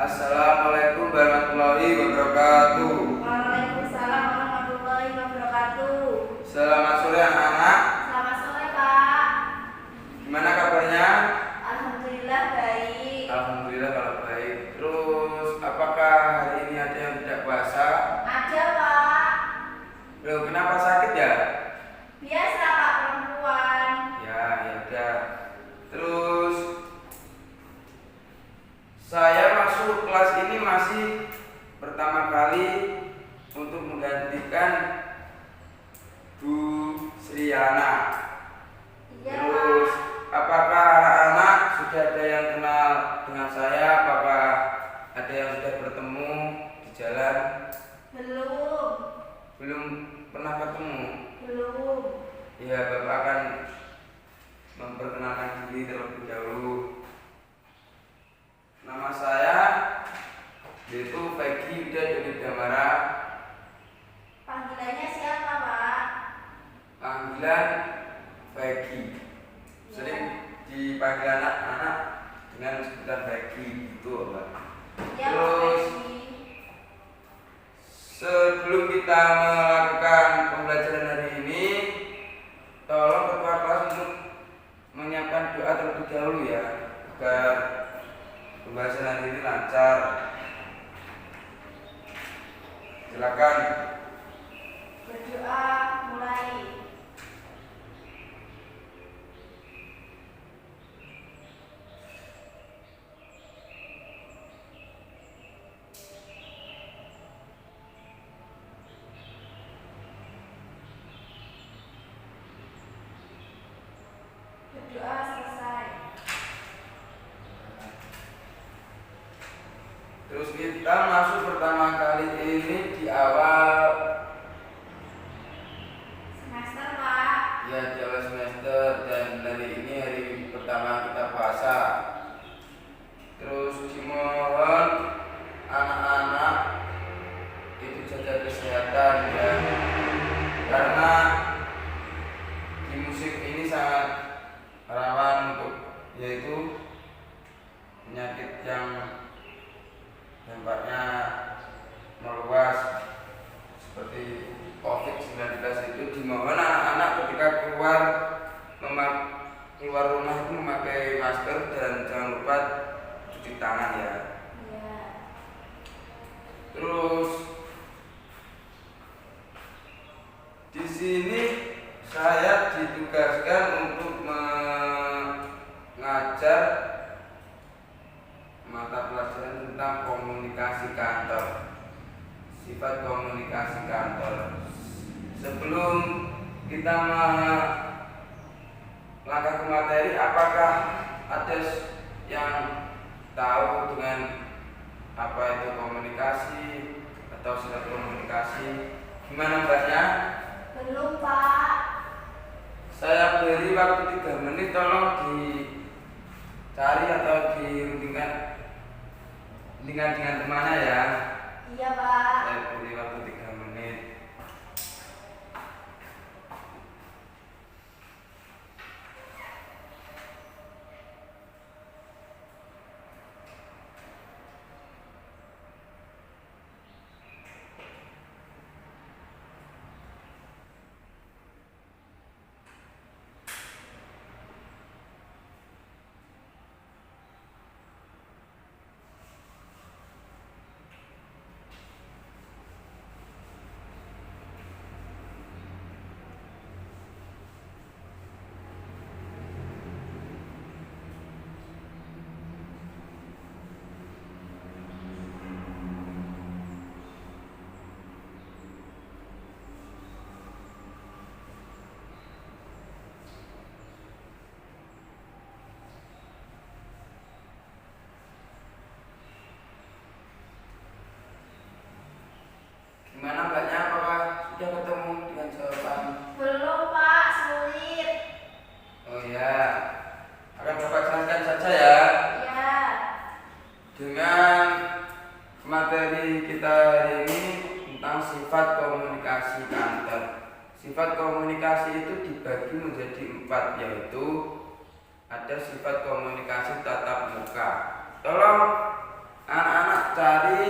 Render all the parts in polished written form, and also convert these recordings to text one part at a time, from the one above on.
Assalamualaikum warahmatullahi wabarakatuh. Waalaikumsalam warahmatullahi wabarakatuh. Selamat sore anak-anak. Selamat sore, Pak. Gimana kabarnya? Alhamdulillah baik. Alhamdulillah kalau baik. Terus apakah hari ini ada yang tidak puasa? Ada, Pak. Loh, kenapa sakit ya? Biasa, Pak, perempuan. Ya udah. Terus saya masuk kelas ini masih pertama kali untuk menggantikan Bu Sriana. Iya, Terus apakah anak-anak sudah ada yang kenal dengan saya? Apakah ada yang sudah bertemu di jalan? Belum. Belum pernah ketemu? Belum. Ya, Bapak akan memperkenalkan diri terlebih dahulu. Nama saya yaitu Peggy Yuda Doni Damara. Panggilannya siapa, Pak? Panggilan Peggy. Sering dipanggil anak-anak dengan sebutan Peggy gitu, Pak. Iya, Pak Terus Peggy. sebelum kita melakukan pembelajaran hari ini, tolong ketua kelas untuk menyiapkan doa terlebih dahulu ya, agar pembahasan hari ini lancar. Silakan. Berdoa mulai. Berdoa selesai. Terus kita masuk pertama kali ini di awal Semester, Pak. ya di awal semester, dan hari ini hari pertama kita puasa. Terus dimohon anak-anak itu jaga kesehatan ya, karena di musim ini sangat rawan untuk yaitu penyakit yang dampaknya meluas seperti COVID-19. Itu dimohon anak-anak ketika keluar rumah itu memakai masker dan jangan lupa cuci tangan ya. Iya. Terus di sini saya ditugaskan untuk mengajar mata pelajaran tentang komunikasi kantor, sifat komunikasi kantor. Sebelum kita melangkah ke materi, apakah ada yang tahu dengan apa itu komunikasi atau sifat komunikasi? Gimana Mbaknya? Belum, Pak. Saya beri waktu 3 menit, tolong dicari atau dirundingkan dengan temannya ya. Iya, Pak. Saya beri waktu 3 menit. Gimana Mbaknya, apakah sudah ketemu dengan jawaban? Belum, Pak. Sulit. Oh ya, akan Bapak jelaskan saja ya. Iya. Dengan materi kita hari ini tentang sifat komunikasi kantor. Sifat komunikasi itu dibagi menjadi 4, yaitu ada sifat komunikasi tatap muka. Tolong Anak-anak cari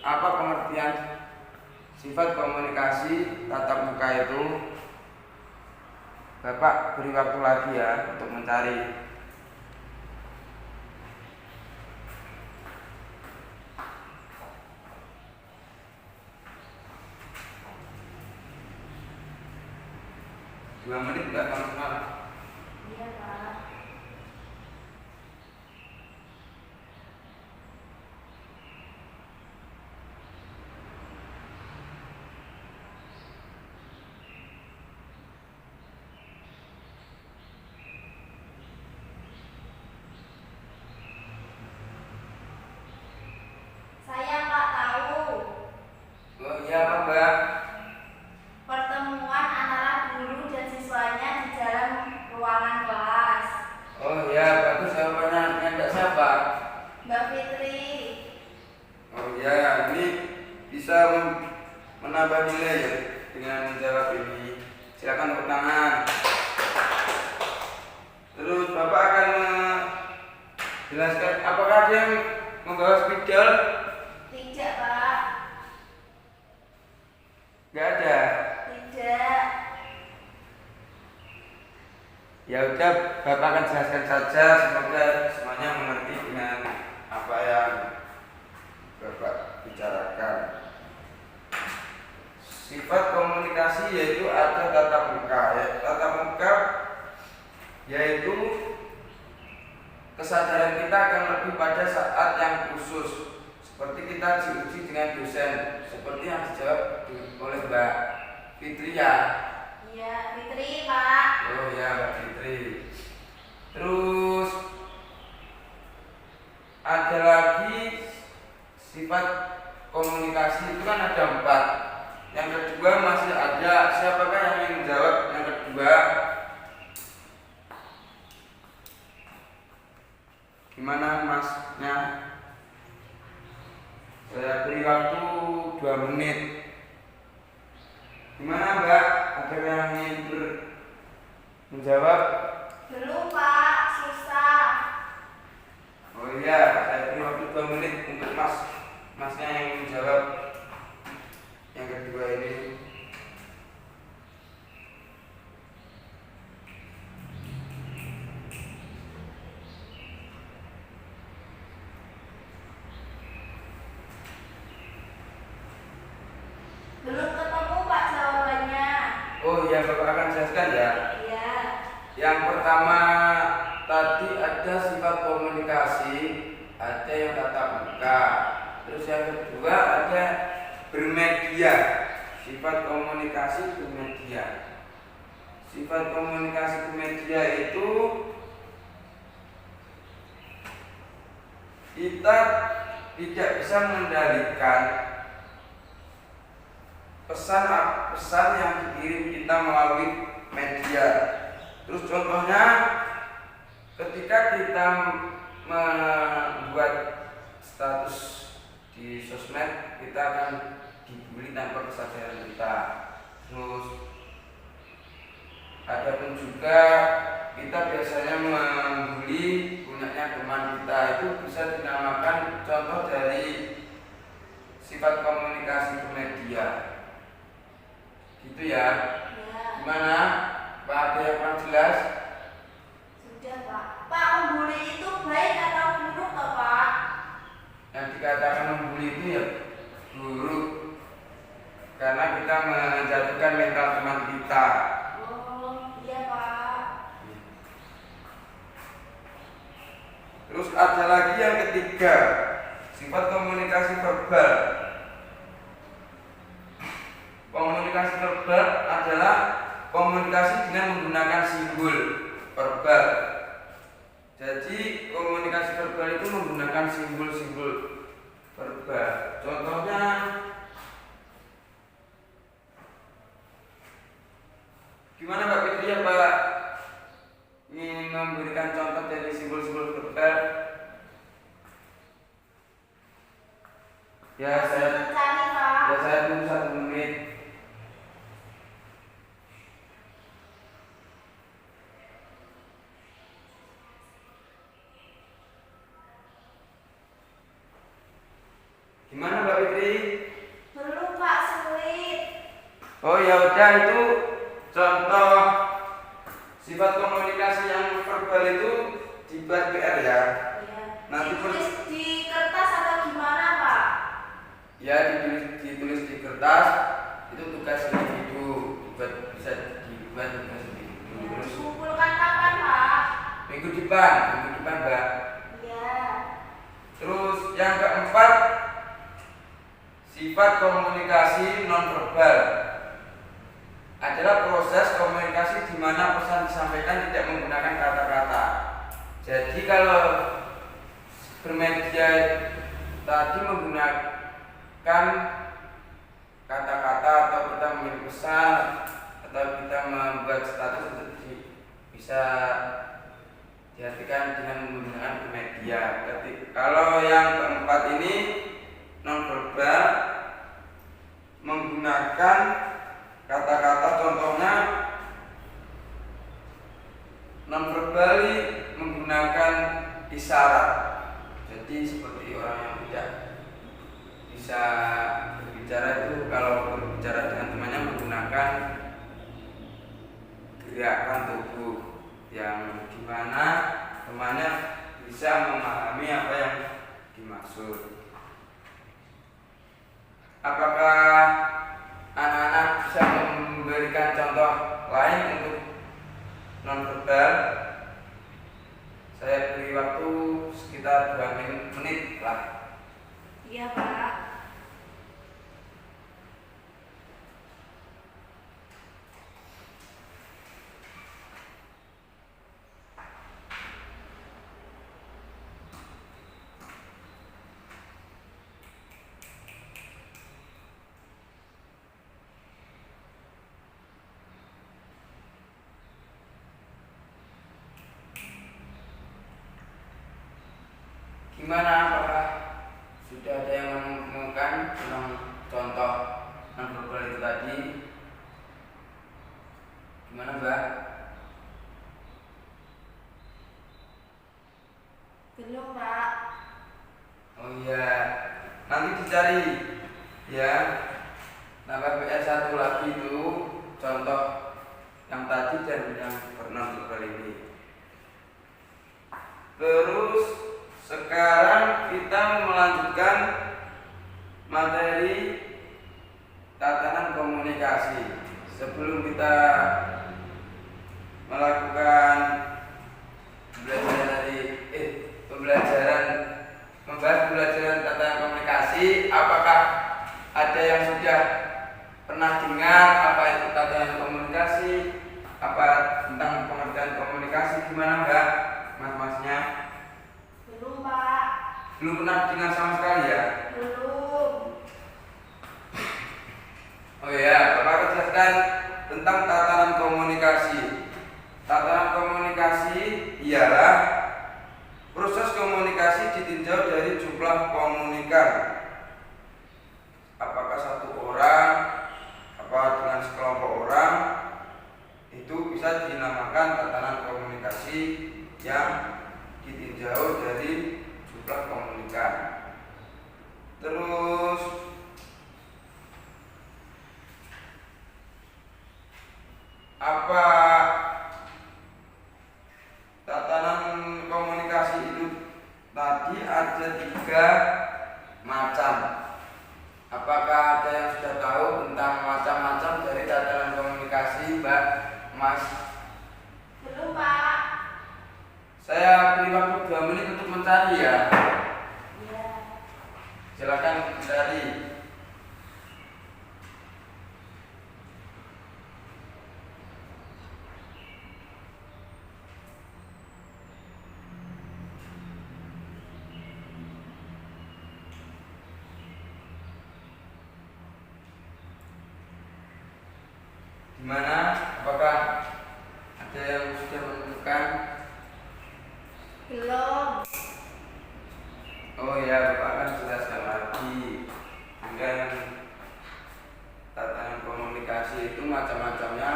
apa pengertian sifat komunikasi tatap muka itu. Bapak beri waktu lagi ya untuk mencari. Dua menit enggak maksimal. Iya, Pak. Saya Pak tahu. Oh iya Pak, Mbak. Pertemuan antara guru dan siswanya di dalam ruangan kelas. Oh iya, bagus jawabannya. Ngajak siapa? Mbak Fitri. Oh iya, ini bisa menambah nilai ya dengan menjawab ini. Silakan tepuk tangan. Terus Bapak akan menjelaskan apakah ada yang membawa spidol? Tidak, Pak. Enggak ada. Tidak. Ya udah, Bapak akan jelaskan saja, semoga semuanya mengerti dengan apa yang Bapak bicarakan. Sifat komunikasi yaitu ada tatap muka. Ya, tatap muka yaitu kesadaran kita akan lebih pada saat yang khusus, seperti kita diuji dengan dosen, seperti yang dijawab oleh Mbak Fitri ya. Iya, Fitri, Pak. Oh ya Mbak Fitri. Terus ada lagi sifat komunikasi itu kan ada 4. Yang kedua masih ada, siapakah yang ingin menjawab yang kedua? Gimana masnya? Saya beri waktu 2 menit. Gimana Mbak? Ada yang ingin menjawab? Belum, Pak. Susah. Oh iya, saya beri waktu 2 menit untuk masnya yang ingin menjawab yang kedua ini. Belum ketemu, Pak, jawabannya. Oh iya, Bapak akan jelaskan ya. Iya. Yang pertama tadi ada sifat komunikasi, ada yang tatap muka. Terus yang kedua ada bermedia. Sifat komunikasi bermedia. Sifat komunikasi bermedia itu kita tidak bisa mengendalikan pesan yang dikirim kita melalui media. Terus contohnya ketika kita membuat status di sosmed, kita akan dibully tanpa kesadaran kita. Terus ada pun juga kita biasanya membuli punyanya teman kita, itu bisa dinamakan contoh dari sifat komunikasi bermedia. Gitu ya. Ya. Gimana? Pak, ada yang kurang jelas? Sudah, Pak. Pak, membuli itu baik atau buruk, toh, Pak? Yang dikatakan membuli itu ya buruk, karena kita menjatuhkan mental teman kita. Oh, iya, Pak. Terus ada lagi yang ketiga, sifat komunikasi verbal. Komunikasi verbal adalah komunikasi dengan menggunakan simbol verbal. Jadi komunikasi verbal itu menggunakan simbol-simbol verbal. Contohnya gimana Pak Fitri ya Pak? Ingin memberikan contoh dari simbol-simbol verbal? Ya saya Mencari, Pak. tunggu 1 menit. Oh ya udah, itu contoh sifat komunikasi yang verbal itu dibuat PR ya. Iya. Nanti Ditulis di kertas atau gimana, Pak? ya ditulis di kertas, itu tugas individu, bisa dibuat tugas individu. Ya, Terus kumpulkan kapan, Pak? minggu depan Mbak. Iya. Terus yang keempat, sifat komunikasi nonverbal adalah proses komunikasi di mana pesan disampaikan tidak menggunakan kata-kata. Jadi kalau bermedia tadi menggunakan kata-kata atau kita mengirim pesan atau kita membuat status itu bisa diartikan dengan menggunakan media. Kalau yang keempat ini nonverbal menggunakan kata-kata, contohnya nonverbal menggunakan isyarat. Jadi seperti orang yang tidak bisa berbicara itu kalau berbicara dengan temannya menggunakan gerakan tubuh yang dimana temannya bisa memahami apa yang dimaksud. Apakah anak-anak bisa memberikan contoh lain untuk nonverbal? Saya beri waktu sekitar 2 menit lah. Iya, Pak. Gimana, apakah sudah ada yang menemukan tentang contoh nonverbal itu tadi? Gimana, Mbak? Belum, Pak. Oh iya, nanti dicari ya. Nambah PR 1 lagi itu contoh yang tadi dan yang nonverbal ini. Terus sekarang kita melanjutkan materi tatanan komunikasi. Sebelum kita melakukan membahas pembelajaran tatanan komunikasi, apakah ada yang sudah pernah dengar apa itu tatanan komunikasi, apa tentang pengertian komunikasi? Gimana, Mbak? Mas-masnya? Belum, Pak. Belum pernah dengar sama sekali ya? Belum. Oh ya, Bapak jelaskan tentang tatanan komunikasi. Tatanan komunikasi ialah proses komunikasi ditinjau dari jumlah komunikan. Apakah satu orang, apa dengan sekelompok orang, itu bisa dinamakan tatanan komunikasi yang ditinjau dari jumlah komunikan. Terus apa tatanan komunikasi itu tadi ada 3 macam. Apakah ada yang sudah tahu tentang macam-macam dari tatanan komunikasi, Mbak, Mas? Belum, Pak. Saya beri waktu 2 menit untuk mencari ya. Iya. Silakan cari. Gimana? Apakah ada yang sudah menemukan? Belum. Oh ya, Bapak akan jelaskan lagi. Dengan tatanan komunikasi itu macam-macamnya.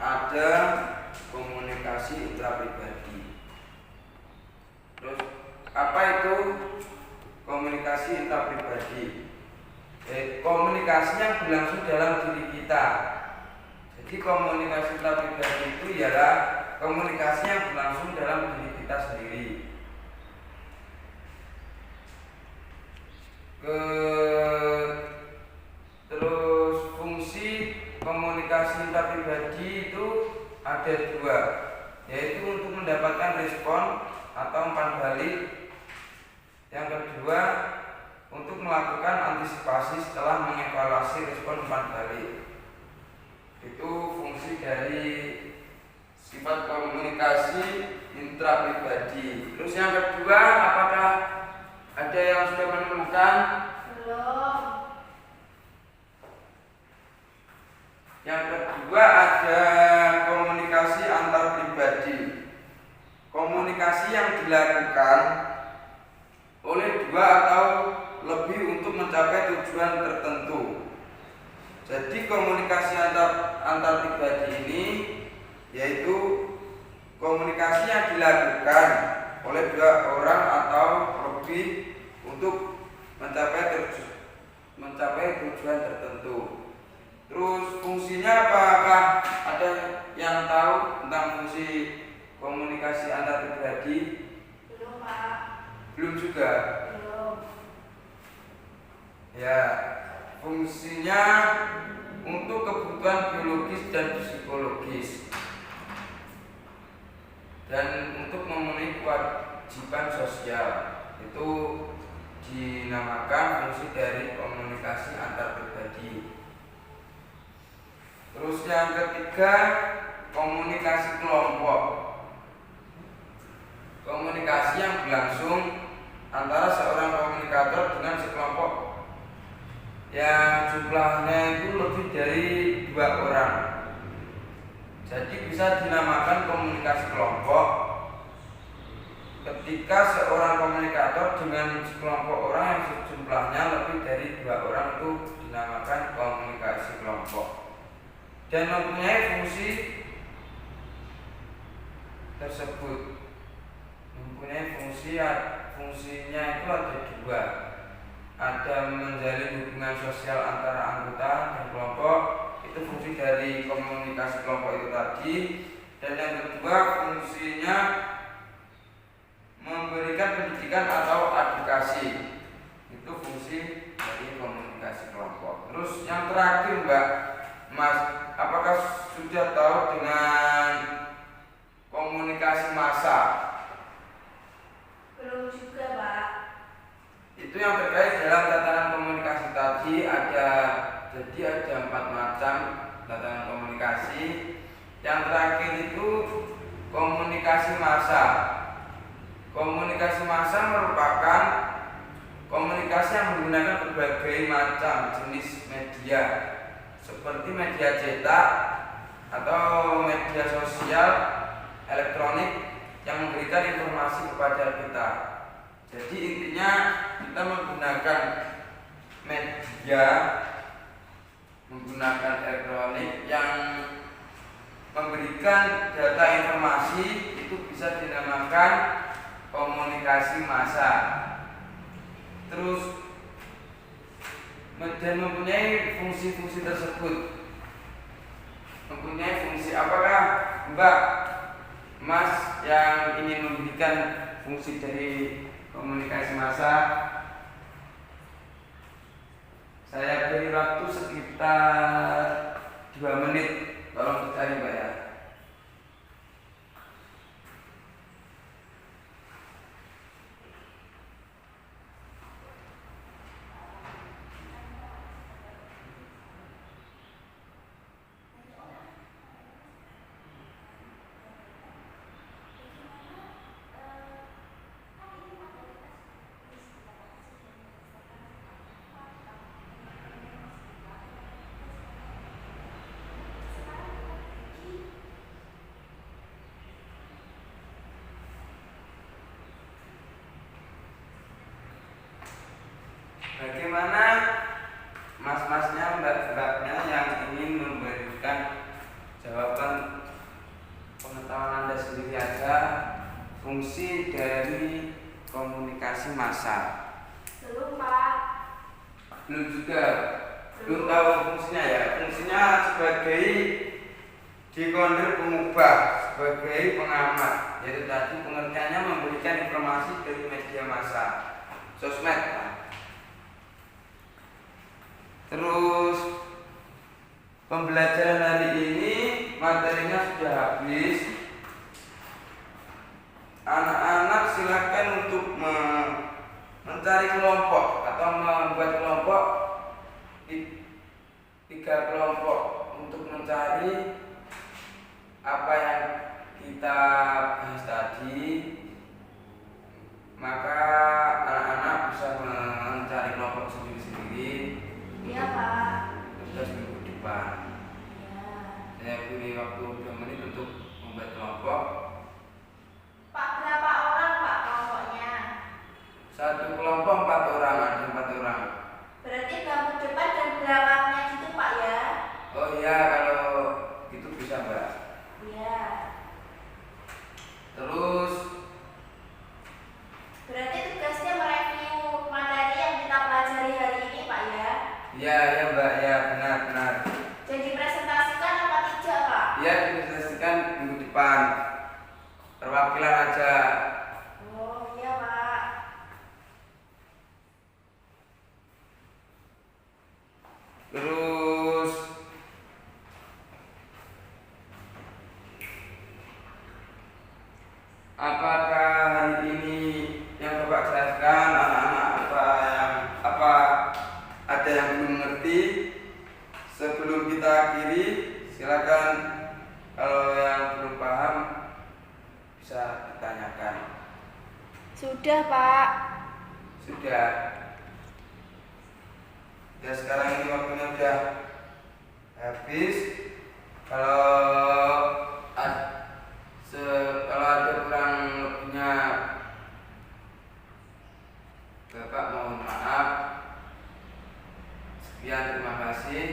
Ada komunikasi intrapribadi. Terus apa itu komunikasi intrapribadi? komunikasi yang berlangsung dalam diri kita. Jadi komunikasi kita pribadi itu ialah komunikasi yang berlangsung dalam diri kita sendiri. Terus fungsi komunikasi intrapribadi itu ada dua, yaitu untuk mendapatkan respon atau umpan balik. Yang kedua, untuk melakukan antisipasi setelah mengevaluasi respon umpan balik. Itu fungsi dari sifat komunikasi intrapribadi. Terus yang kedua, apakah ada yang sudah menemukan? Belum. Yang kedua ada komunikasi antar pribadi. Komunikasi yang dilakukan oleh dua atau lebih untuk mencapai tujuan tertentu. Jadi komunikasi antar pribadi ini yaitu komunikasi yang dilakukan oleh dua orang atau lebih untuk mencapai tujuan tertentu. Terus fungsinya apakah ada yang tahu tentang fungsi komunikasi antar pribadi? Belum, Pak. Belum juga. Belum. Ya, fungsinya untuk kebutuhan biologis dan psikologis dan untuk memenuhi kewajiban sosial. Itu dinamakan fungsi dari komunikasi antar pribadi. Terus yang ketiga, komunikasi kelompok. Komunikasi yang berlangsung antara seorang komunikator dengan sekelompok yang jumlahnya itu lebih dari 2 orang. Jadi bisa dinamakan komunikasi kelompok ketika seorang komunikator dengan sekelompok orang yang jumlahnya lebih dari 2 orang itu dinamakan komunikasi kelompok dan mempunyai fungsi tersebut. Mempunyai fungsinya itu ada 2. Ada menjalin hubungan sosial antara anggota dan kelompok, itu fungsi dari komunikasi kelompok itu tadi. Dan yang kedua, fungsinya memberikan pendidikan atau edukasi, itu fungsi dari komunikasi kelompok. Terus yang terakhir, Mbak Mas, apakah sudah tahu dengan komunikasi massa? Belum juga, Pak. Itu yang terkait dalam tatanan komunikasi tadi ada 4 macam tatanan komunikasi. Yang terakhir itu komunikasi massa. Komunikasi massa merupakan komunikasi yang menggunakan berbagai macam jenis media seperti media cetak atau media sosial elektronik yang memberikan informasi kepada kita. Jadi intinya kita menggunakan media, menggunakan elektronik yang memberikan data informasi, itu bisa dinamakan komunikasi massa. Terus dan mempunyai fungsi-fungsi tersebut. Mempunyai fungsi apakah Mbak Mas yang ingin memberikan fungsi dari komunikasi massa? Saya beri waktu sekitar 2 menit. Tolong dicari, Mbak ya. Bagaimana mas-masnya, mbak-mbaknya yang ingin memberikan jawaban pengetahuan Anda sendiri aja fungsi dari komunikasi massa? Belum, Pak. belum juga, belum tahu fungsinya ya. Fungsinya sebagai decoder pengubah, sebagai pengamat. Yaitu tadi pengertiannya memberikan informasi dari media massa, sosmed. Terus pembelajaran hari ini materinya sudah habis. Anak-anak silakan untuk mencari kelompok atau membuat kelompok 3 kelompok untuk mencari apa yang kita bahas tadi. Maka anak-anak bisa mencari kelompok sendiri-sendiri. Iya Pak. Tugas minggu depan. Iya. Saya beri waktu 2 menit untuk membuat kelompok. Pak, berapa orang Pak kelompoknya? Satu kelompok 4 orang, ada 4 orang. Berarti bangku depan dan belakangnya gitu Pak ya? Oh iya, kalau itu bisa Mbak. Iya. Terus Berarti tugasnya mereview materi yang kita pelajari hari ini Pak ya? iya ya Mbak, ya benar. Jadi presentasikan apa tidak Pak? Iya, dipresentasikan minggu depan. Perwakilan aja. Oh iya Pak. Terus apakah hari ini yang Bapak jelaskan anak-anak apa ada yang belum mengerti? Sebelum kita akhiri, silakan kalau yang belum paham bisa ditanyakan. Sudah Pak. Sudah. Ya sekarang ini waktunya sudah habis. Kalau ada kurang lebihnya, Bapak mohon maaf. Sekian, terima kasih.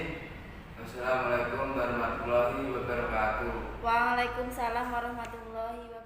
Wassalamualaikum warahmatullahi wabarakatuh. Waalaikumsalam warahmatullahi wabarakatuh.